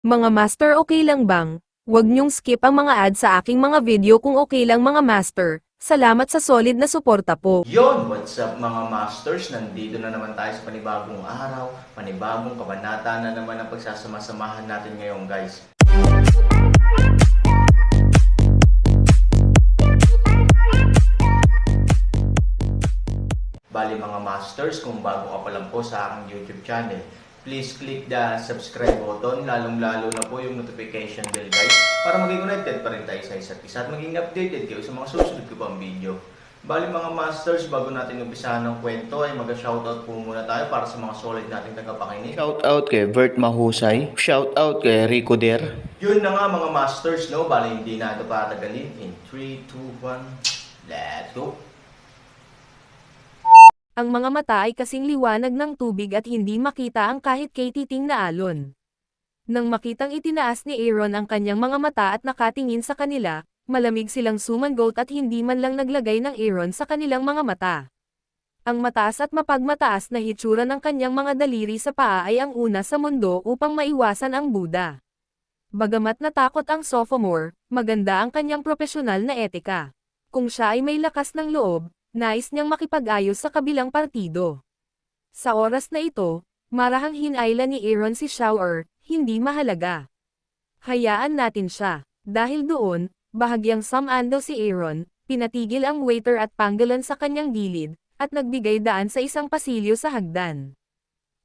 Mga master, okay lang bang? Huwag niyong skip ang mga ad sa aking mga video kung okay lang mga master. Salamat sa solid na suporta po. Yon, what's up mga masters? Nandito na naman tayo sa panibagong araw, panibagong kabanata na naman ang pagsasama-samahan natin ngayon guys. Bali mga masters, kung bago ka pa lang po sa aking YouTube channel, please click the subscribe button, lalong-lalo na po yung notification bell guys, para maging connected pa rin tayo sa isa't isa at maging updated kayo sa mga susunod ko pang video. Bali mga masters, bago natin umpisahan ng kwento ay mag-shoutout po muna tayo para sa mga solid nating tagapakinig. Shoutout kay Vert Mahusay. Shoutout kay Rico Der. Yun na nga mga masters, no? Bali hindi na ito patagalin. In 3, 2, 1, let's go! Ang mga mata ay kasing liwanag ng tubig at hindi makita ang kahit kay titing na alon. Nang makitang itinaas ni Aaron ang kanyang mga mata at nakatingin sa kanila, malamig silang sumangot at hindi man lang naglagay ng Aaron sa kanilang mga mata. Ang mataas at mapagmataas na hitsura ng kanyang mga daliri sa paa ay ang una sa mundo upang maiwasan ang Buddha. Bagamat natakot ang sophomore, maganda ang kanyang profesional na etika. Kung siya ay may lakas ng loob, nais niyang makipag-ayos sa kabilang partido. Sa oras na ito, marahang hinayla ni Aaron si Shower, hindi mahalaga. Hayaan natin siya. Dahil doon, bahagyang sumando si Aaron, pinatigil ang waiter at panggalan sa kanyang gilid, at nagbigay daan sa isang pasilyo sa hagdan.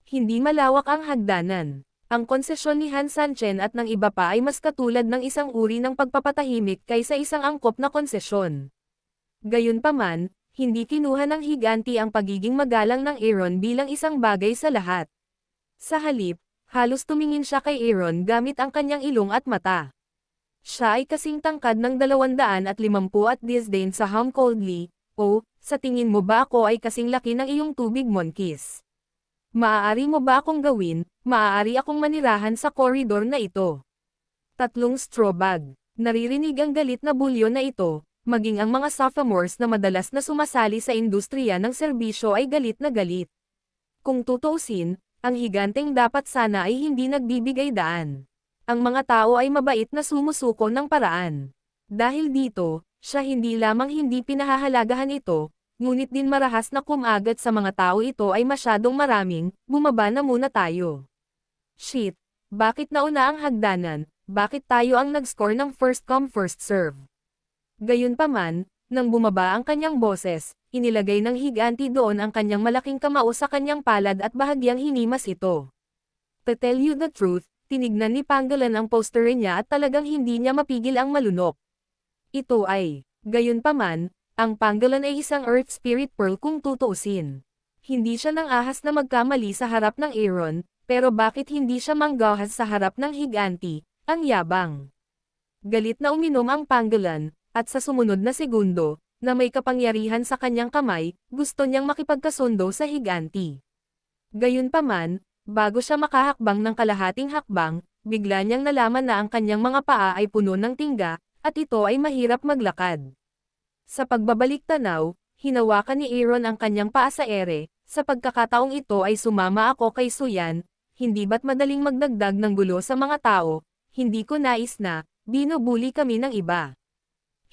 Hindi malawak ang hagdanan. Ang konsesyon ni Han Sanchen at ng iba pa ay mas katulad ng isang uri ng pagpapatahimik kaysa isang angkop na konsesyon. Gayunpaman, hindi kinuha ng higanti ang pagiging magalang ng Aaron bilang isang bagay sa lahat. Sa halip, halos tumingin siya kay Aaron gamit ang kanyang ilong at mata. Siya ay kasing tangkad ng 250 at disdain sa Hum coldly, "Oh, sa tingin mo ba ako ay kasing laki ng iyong tubig monkeys? Maaari mo ba akong gawin, maaari akong manirahan sa koridor na ito." 3 straw bag. Naririnig ang galit na bulyo na ito. Maging ang mga sophomores na madalas na sumasali sa industriya ng serbisyo ay galit na galit. Kung tutuusin, ang higanteng dapat sana ay hindi nagbibigay daan. Ang mga tao ay mabait na sumusuko ng paraan. Dahil dito, siya hindi lamang hindi pinahahalagahan ito, ngunit din marahas na kumagat sa mga tao ito ay masyadong maraming, bumaba na muna tayo. Shit, bakit nauna ang hagdanan, bakit tayo ang nag-score ng first come first serve? Gayunpaman, nang bumaba ang kanyang boses, inilagay ng higanti doon ang kanyang malaking kamao sa kanyang palad at bahagyang hinimas ito. To tell you the truth, tinignan ni Panggalan ang poster niya at talagang hindi niya mapigil ang malunok. Ito ay, gayunpaman, ang Panggalan ay isang Earth Spirit Pearl kung tutuusin. Hindi siya nang ahas na magkamali sa harap ng Aaron, pero bakit hindi siya manggahas sa harap ng higanti, ang yabang. Galit na uminom ang Panggalan, at sa sumunod na segundo, na may kapangyarihan sa kanyang kamay, gusto niyang makipagkasundo sa higanti. Gayunpaman, bago siya makahakbang ng kalahating hakbang, bigla niyang nalaman na ang kanyang mga paa ay puno ng tingga, at ito ay mahirap maglakad. Sa pagbabalik tanaw, hinawakan ni Aaron ang kanyang paa sa ere, sa pagkakataong ito ay sumama ako kay Suyan, hindi ba't madaling magdagdag ng gulo sa mga tao, hindi ko nais na, binubuli kami ng iba.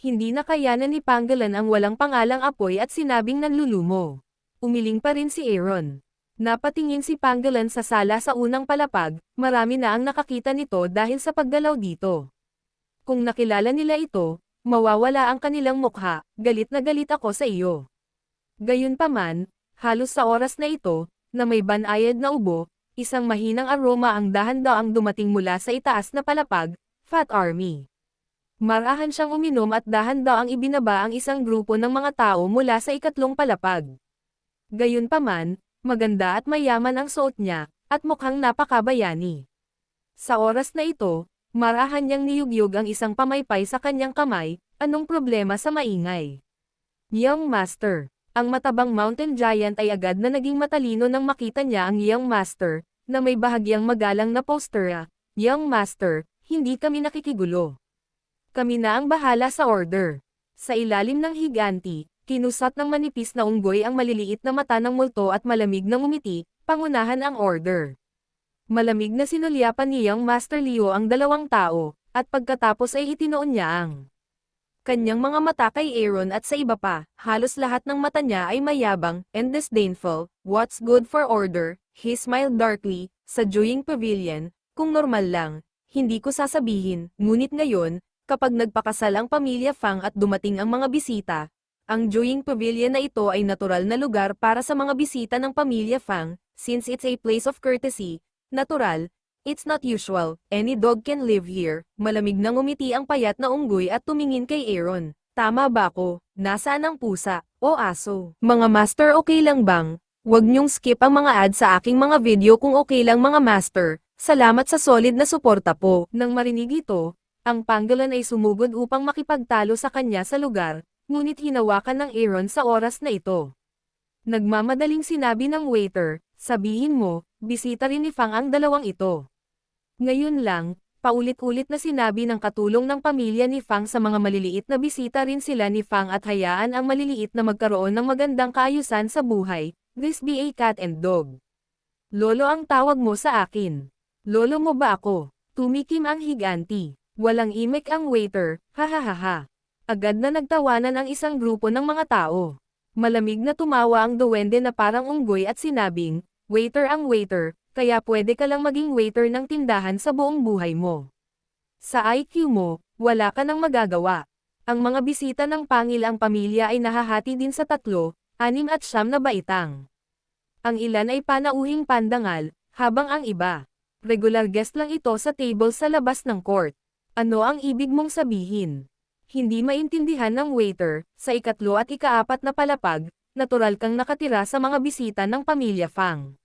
Hindi nakayanan ni Panggalan ang walang pangalang apoy at sinabing nanlulumo. Umiling pa rin si Aaron. Napatingin si Panggalan sa sala sa unang palapag, marami na ang nakakita nito dahil sa paggalaw dito. Kung nakilala nila ito, mawawala ang kanilang mukha, galit na galit ako sa iyo. Gayunpaman, halos sa oras na ito, na may banayad na ubo, isang mahinang aroma ang dahan-daang dumating mula sa itaas na palapag, Fat Army. Marahan siyang uminom at dahan-daang ibinaba ang isang grupo ng mga tao mula sa ikatlong palapag. Gayunpaman, maganda at mayaman ang suot niya, at mukhang napakabayani. Sa oras na ito, marahan niyang niyugyug ang isang pamaypay sa kanyang kamay, anong problema sa maingay? Young Master. Ang matabang mountain giant ay agad na naging matalino nang makita niya ang Young Master, na may bahagyang magalang na postera. Young Master, hindi kami nakikigulo. Kami na ang bahala sa order. Sa ilalim ng higanti, kinusat ng manipis na unggoy ang maliliit na mata ng multo at malamig na ngumiti, pangunahan ang order. Malamig na sinulyapan niyang Master Leo ang dalawang tao, at pagkatapos ay itinoon niya ang kanyang mga mata kay Aaron at sa iba pa. Halos lahat ng mata niya ay mayabang and disdainful. What's good for order? He smiled darkly. Sa Juying Pavilion, kung normal lang, hindi ko sasabihin, ngunit ngayon, kapag nagpakasal ang pamilya Fang at dumating ang mga bisita, ang Juying Pavilion na ito ay natural na lugar para sa mga bisita ng pamilya Fang, since it's a place of courtesy. Natural, it's not usual, any dog can live here. Malamig na ngumiti ang payat na unggoy at tumingin kay Aaron. Tama ba ko? Nasaan ang pusa, o aso? Mga master, okay lang bang? Huwag niyong skip ang mga ad sa aking mga video kung okay lang mga master. Salamat sa solid na suporta po. Nang marinig ito, ang pangolin ay sumugod upang makipagtalo sa kanya sa lugar, ngunit hinawakan ng Aaron sa oras na ito. Nagmamadaling sinabi ng waiter, sabihin mo, bisita rin ni Fang ang dalawang ito. Ngayon lang, paulit-ulit na sinabi ng katulong ng pamilya ni Fang sa mga maliliit na bisita rin sila ni Fang at hayaan ang maliliit na magkaroon ng magandang kaayusan sa buhay, this be a cat and dog. Lolo ang tawag mo sa akin. Lolo mo ba ako? Tumikim ang higanti. Walang imik ang waiter, hahaha. Agad na nagtawanan ang isang grupo ng mga tao. Malamig na tumawa ang duwende na parang unggoy at sinabing, waiter ang waiter, kaya pwede ka lang maging waiter ng tindahan sa buong buhay mo. Sa IQ mo, wala ka nang magagawa. Ang mga bisita ng pangil ang pamilya ay nahahati din sa 3, 6 at 9 na baitang. Ang ilan ay panauhing pandangal, habang ang iba, regular guest lang ito sa table sa labas ng court. Ano ang ibig mong sabihin? Hindi maintindihan ng waiter, sa 3 at 4 na palapag, natural kang nakatira sa mga bisita ng pamilya Fang.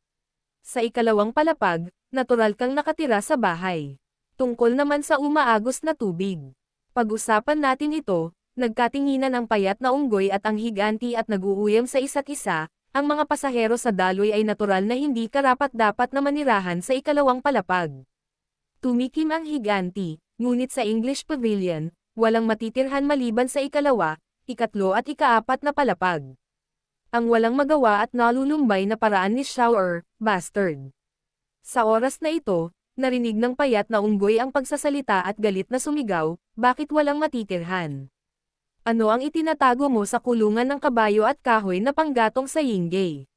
Sa 2 palapag, natural kang nakatira sa bahay. Tungkol naman sa umaagos na tubig. Pag-usapan natin ito, nagkatinginan ang payat na unggoy at ang higanti at nag-uuyam sa isa't isa, ang mga pasahero sa daloy ay natural na hindi karapat-dapat na manirahan sa 2 palapag. Tumikim ang higanti, ngunit sa English Pavilion, walang matitirhan maliban sa 2, 3 at 4 na palapag. Ang walang magawa at nalulumbay na paraan ni Shower, bastard. Sa oras na ito, narinig ng payat na unggoy ang pagsasalita at galit na sumigaw, bakit walang matitirhan? Ano ang itinatago mo sa kulungan ng kabayo at kahoy na panggatong sa Yingay?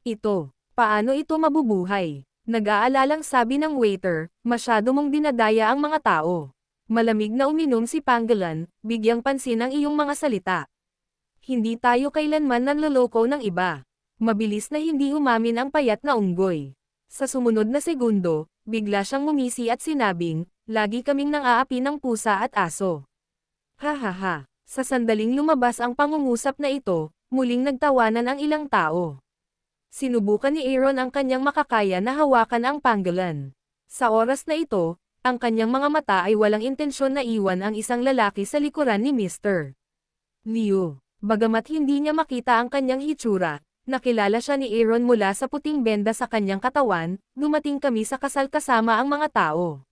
Ito, paano ito mabubuhay? Nag-aalalang sabi ng waiter, masyado mong dinadaya ang mga tao. Malamig na uminom si Pangolin, bigyang pansin ang iyong mga salita. Hindi tayo kailanman nanloloko ng iba. Mabilis na hindi umamin ang payat na unggoy. Sa sumunod na segundo, bigla siyang ngumisi at sinabing, lagi kaming nang-aapi ng pusa at aso. Hahaha, sa sandaling lumabas ang pangungusap na ito, muling nagtawanan ang ilang tao. Sinubukan ni Aaron ang kanyang makakaya na hawakan ang pangolin. Sa oras na ito, ang kanyang mga mata ay walang intensyon na iwan ang isang lalaki sa likuran ni Mr. Leo. Bagamat hindi niya makita ang kanyang hitsura, nakilala siya ni Aaron mula sa puting benda sa kanyang katawan, dumating kami sa kasal kasama ang mga tao.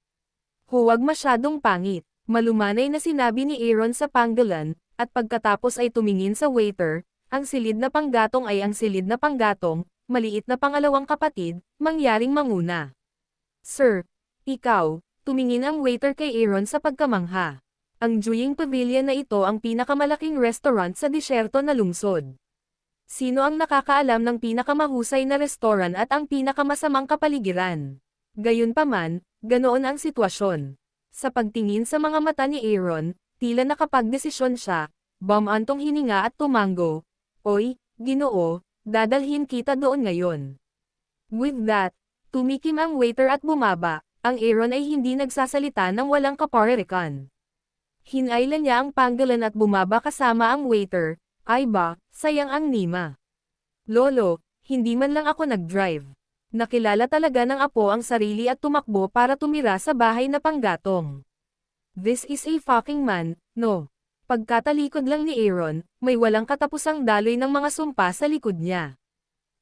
Huwag masyadong pangit, malumanay na sinabi ni Aaron sa pangolin, at pagkatapos ay tumingin sa waiter, ang silid na panggatong ay ang silid na panggatong, maliit na pangalawang kapatid, mangyaring manguna. Sir, ikaw, tumingin ang waiter kay Aaron sa pagkamangha. Ang Juying Pavilion na ito ang pinakamalaking restaurant sa disyerto na lungsod. Sino ang nakakaalam ng pinakamahusay na restaurant at ang pinakamasamang kapaligiran? Gayunpaman, ganoon ang sitwasyon. Sa pagtingin sa mga mata ni Aaron, tila nakapagdesisyon siya, bumantong hininga at tumango. Oy, Ginoo, dadalhin kita doon ngayon. With that, tumikim ang waiter at bumaba, ang Aaron ay hindi nagsasalita ng walang kaparirikan. Hinailan niya ang pangolin at bumaba kasama ang waiter, ay ba, sayang ang Nima. Lolo, hindi man lang ako nag-drive. Nakilala talaga ng apo ang sarili at tumakbo para tumira sa bahay na panggatong. This is a fucking man, no? Pagkatalikod lang ni Aaron, may walang katapusang daloy ng mga sumpa sa likod niya.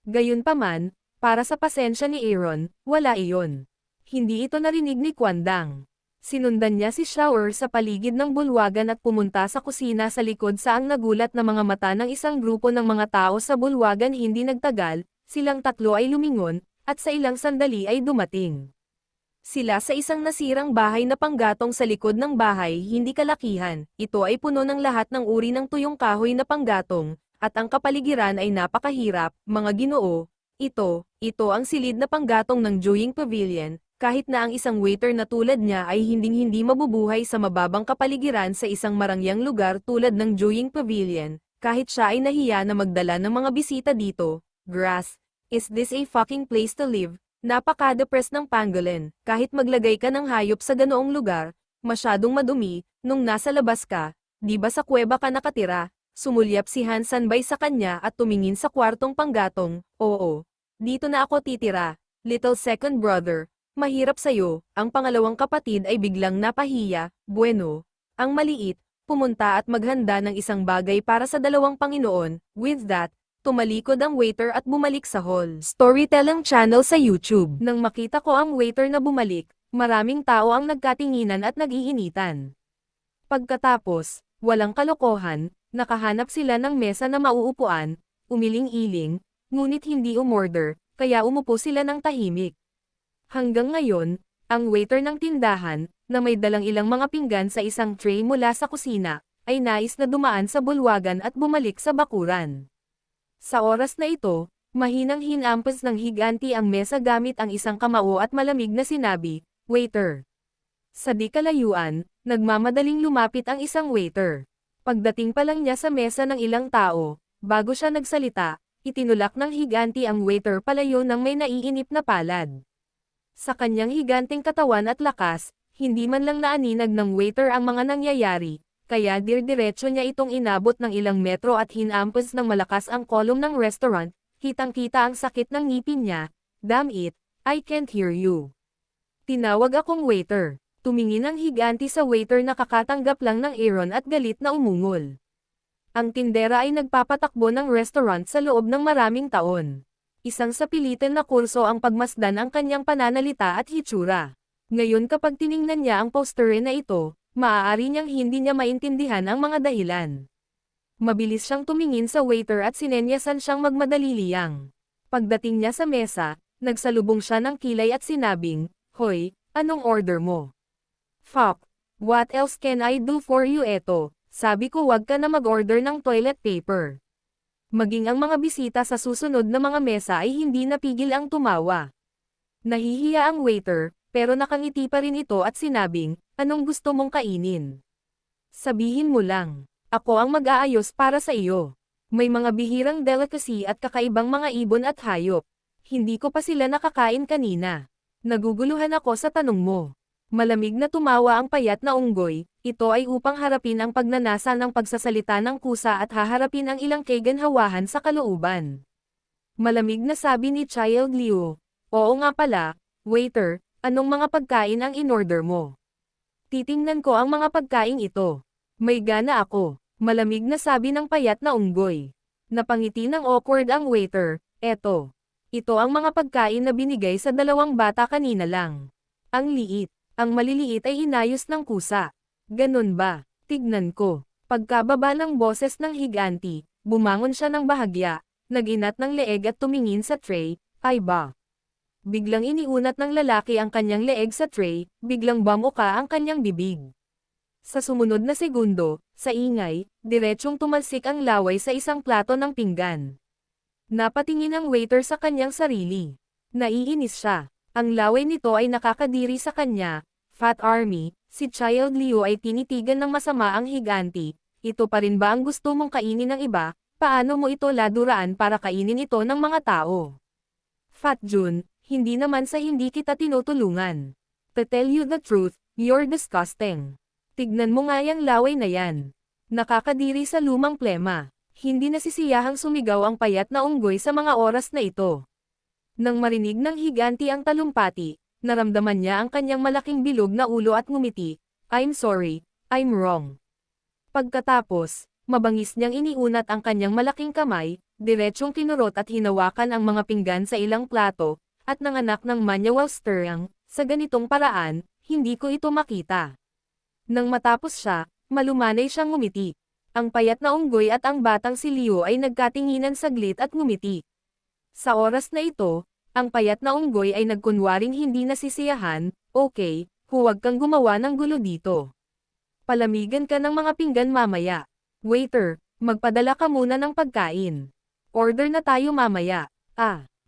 Gayunpaman, para sa pasensya ni Aaron, wala iyon. Hindi ito narinig ni Kwandang. Sinundan niya si Shower sa paligid ng bulwagan at pumunta sa kusina sa likod saang nagulat na mga mata ng isang grupo ng mga tao sa bulwagan. Hindi nagtagal, silang tatlo ay lumingon, at sa ilang sandali ay dumating sila sa isang nasirang bahay na panggatong sa likod ng bahay, hindi kalakihan. Ito ay puno ng lahat ng uri ng tuyong kahoy na panggatong, at ang kapaligiran ay napakahirap. Mga Ginoo, ito ang silid na panggatong ng Joying Pavilion, kahit na ang isang waiter na tulad niya ay hinding-hindi mabubuhay sa mababang kapaligiran sa isang marangyang lugar tulad ng Joying Pavilion, kahit siya ay nahiya na magdala ng mga bisita dito. Grass, is this a fucking place to live? Napaka-depressed ng pangolin, kahit maglagay ka ng hayop sa ganoong lugar, masyadong madumi, nung nasa labas ka, di ba sa kuweba ka nakatira? Sumulyap si Han Sanbay sa kanya at tumingin sa kwartong panggatong. Oo, dito na ako titira, little second brother, mahirap sayo. Ang pangalawang kapatid ay biglang napahiya. Bueno, ang maliit, pumunta at maghanda ng isang bagay para sa dalawang Panginoon. With that, tumalikod ang waiter at bumalik sa hall. Storytelling channel sa YouTube. Nang makita ko ang waiter na bumalik, maraming tao ang nagkatinginan at nag-iinitan. Pagkatapos, walang kalokohan, nakahanap sila ng mesa na mauupuan, umiling-iling, ngunit hindi umorder, kaya umupo sila ng tahimik. Hanggang ngayon, ang waiter ng tindahan, na may dalang ilang mga pinggan sa isang tray mula sa kusina, ay nais na dumaan sa bulwagan at bumalik sa bakuran. Sa oras na ito, mahinang hinampas ng higanti ang mesa gamit ang isang kamao at malamig na sinabi, "Waiter." Sa di kalayuan, nagmamadaling lumapit ang isang waiter. Pagdating pa lang niya sa mesa ng ilang tao, bago siya nagsalita, itinulak ng higanti ang waiter palayo ng may naiinip na palad. Sa kanyang higanteng katawan at lakas, hindi man lang naaninag ng waiter ang mga nangyayari, kaya dirdiretso niya itong inabot ng ilang metro at hinampas ng malakas ang kolum ng restaurant, kitang-kita ang sakit ng ngipin niya. "Damn it, I can't hear you." Tinawag akong waiter. Tumingin ang higanti sa waiter na kakatanggap lang ng Aaron at galit na umungol. Ang tindera ay nagpapatakbo ng restaurant sa loob ng maraming taon. Isang sapilitan na kurso ang pagmasdan ang kanyang pananalita at hitsura. Ngayon kapag tiningnan niya ang poster na ito, maaari niyang hindi niya maintindihan ang mga dahilan. Mabilis siyang tumingin sa waiter at sinenyasan siyang magmadali liyang. Pagdating niya sa mesa, nagsalubong siya ng kilay at sinabing, "Hoy, anong order mo?" "Fuck, what else can I do for you eto? Sabi ko wag ka na mag-order ng toilet paper." Maging ang mga bisita sa susunod na mga mesa ay hindi napigil ang tumawa. Nahihiya ang waiter, pero nakangiti pa rin ito at sinabing, "Anong gusto mong kainin? Sabihin mo lang. Ako ang mag-aayos para sa iyo. May mga bihirang delicacy at kakaibang mga ibon at hayop. Hindi ko pa sila nakakain kanina. Naguguluhan ako sa tanong mo." Malamig na tumawa ang payat na unggoy, ito ay upang harapin ang pagnanasa ng pagsasalita ng kusa at haharapin ang ilang kaganhawahan sa kalooban. Malamig na sabi ni Child Liu, "Oo nga pala, waiter, anong mga pagkain ang inorder mo?" "Titingnan ko ang mga pagkain ito. May gana ako." Malamig na sabi ng payat na unggoy. Napangiti ng awkward ang waiter, "Eto. Ito ang mga pagkain na binigay sa dalawang bata kanina lang. Ang liit. Ang maliliit ay inayos ng kusa." "Ganun ba? Tignan ko." Pagkababa ng boses ng higanti, bumangon siya ng bahagya, nag-inat ng leeg at tumingin sa tray. "Ay ba?" Biglang iniunat ng lalaki ang kanyang leeg sa tray, biglang bamuka ang kanyang bibig. Sa sumunod na segundo, sa ingay, diretsyong tumalsik ang laway sa isang plato ng pinggan. Napatingin ang waiter sa kanyang sarili. Naiinis siya. Ang laway nito ay nakakadiri sa kanya. Fat Army, si Child Liu ay tinitigan ng masama ang higanti. "Ito pa rin ba ang gusto mong kainin ng iba? Paano mo ito laduraan para kainin ito ng mga tao?" "Fat Jun, hindi naman sa hindi kita tinutulungan. To tell you the truth, you're disgusting. Tignan mo nga yung laway na yan. Nakakadiri sa lumang plema." Hindi nasisiyahang sumigaw ang payat na unggoy sa mga oras na ito. Nang marinig ng higanti ang talumpati, naramdaman niya ang kanyang malaking bilog na ulo at ngumiti. "I'm sorry, I'm wrong." Pagkatapos, mabangis niyang iniunat ang kanyang malaking kamay, diretsyong kinurot at hinawakan ang mga pinggan sa ilang plato, at nanganak ng manual stirring. "Sa ganitong paraan, hindi ko ito makita." Nang matapos siya, malumanay siyang ngumiti. Ang payat na unggoy at ang batang si Liu ay nagkatinginan saglit at ngumiti. Sa oras na ito, Ang payat na unggoy ay nagkunwaring hindi nasisiyahan. Okay, huwag kang gumawa ng gulo dito. Palamigan ka ng mga pinggan mamaya. Waiter, magpadala ka muna ng pagkain. Order na tayo mamaya.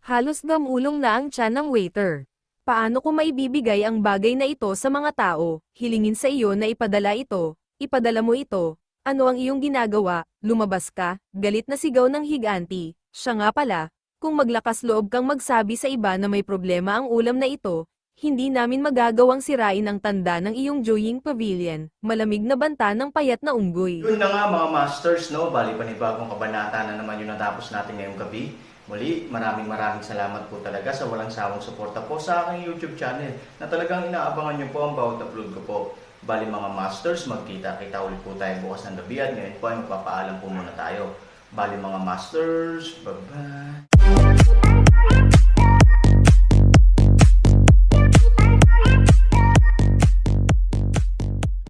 Halos gamulong na ang tiyan ng waiter. Paano ko maibibigay ang bagay na ito sa mga tao? Hilingin sa iyo na ipadala ito, ipadala mo ito. Ano ang iyong ginagawa? Lumabas ka, galit na sigaw ng higanti. Siya nga pala, kung maglakas loob kang magsabi sa iba na may problema ang ulam na ito, hindi namin magagawang sirain ang tanda ng iyong Joying Pavilion. Malamig na banta ng payat na unggoy. Yun na nga mga masters, no? Bali panibagong kabanata na naman yung natapos natin ngayong gabi. Muli, maraming salamat po talaga sa walang sawang suporta po sa aking YouTube channel na talagang inaabangan nyo po ang bawat upload ko po. Bali mga masters, magkita-kita ulit po tayo bukas ng gabi at ngayon po ay magpapaalam po muna tayo. Bali mga masters, bye-bye!